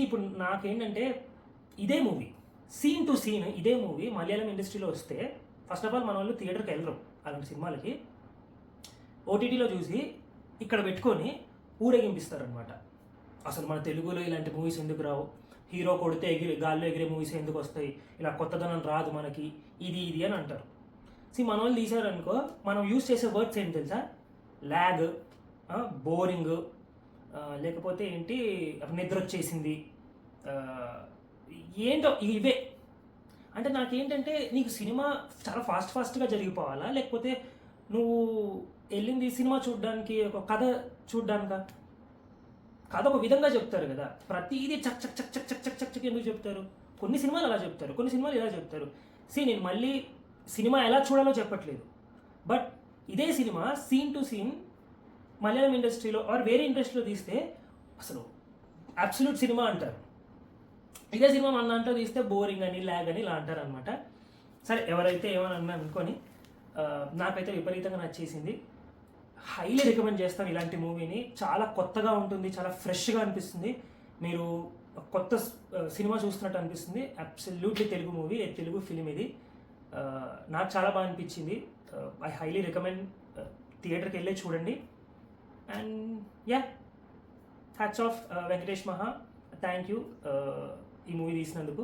ఇప్పుడు నాకేంటంటే ఇదే మూవీ సీన్ టు సీన్ ఇదే మూవీ మలయాళం ఇండస్ట్రీలో వస్తే ఫస్ట్ ఆఫ్ ఆల్ మన వాళ్ళు థియేటర్కి వెళ్ళరు అలాంటి సినిమాలకి. ఓటీటీలో చూసి ఇక్కడ పెట్టుకొని ఊరేగింపిస్తారనమాట. అసలు మన తెలుగులో ఇలాంటి మూవీస్ ఎందుకు రావు, హీరో కొడితే గాల్లో ఎగిరే మూవీస్ ఎందుకు వస్తాయి, ఇలా కొత్తదనం రాదు మనకి, ఇది అని అంటారు. మన వాళ్ళు తీసారనుకో, మనం యూజ్ చేసే వర్డ్స్ ఏంటి తెలుసా? ల్యాగ్, బోరింగ్, లేకపోతే ఏంటి నిద్ర వచ్చేసింది, ఏంటో ఇవే. అంటే నాకేంటంటే నీకు సినిమా చాలా ఫాస్ట్గా జరిగిపోవాలా, లేకపోతే నువ్వు వెళ్ళింది సినిమా చూడడానికి, ఒక కథ చూడడానికా? కథ ఒక విధంగా చెప్తారు కదా, ప్రతిదీ చక్ చక్ చక్ చక్ చక్ చక్ చక్ చక్ ఎందుకు చెప్తారు? కొన్ని సినిమాలు అలా చెప్తారు, కొన్ని సినిమాలు ఇలా చెప్తారు. నేను మళ్ళీ సినిమా ఎలా చూడాలో చెప్పట్లేదు, బట్ ఇదే cinema scene to scene Malayalam ఇండస్ట్రీలో ఆర్ వేరే ఇండస్ట్రీలో తీస్తే అసలు అబ్సల్యూట్ సినిమా అంటారు. ఇదే సినిమా మన దాంట్లో తీస్తే బోరింగ్ అని, ల్యాగ్ అని ఇలా అంటారు అనమాట. సరే, ఎవరైతే ఏమని అనుకొని నాకైతే విపరీతంగా నచ్చేసింది. హైలీ రికమెండ్ చేస్తాను ఇలాంటి మూవీని. చాలా కొత్తగా ఉంటుంది, చాలా ఫ్రెష్గా అనిపిస్తుంది. మీరు కొత్త సినిమా చూస్తున్నట్టు అనిపిస్తుంది. Absolutely Telugu movie, Telugu film ఇది. నాకు చాలా బాగా అనిపించింది. ఐ హైలీ రికమెండ్, థియేటర్కి వెళ్ళే చూడండి. And yeah, hats off Venkatesh మహా, థ్యాంక్ యూ ఈ మూవీ తీసినందుకు.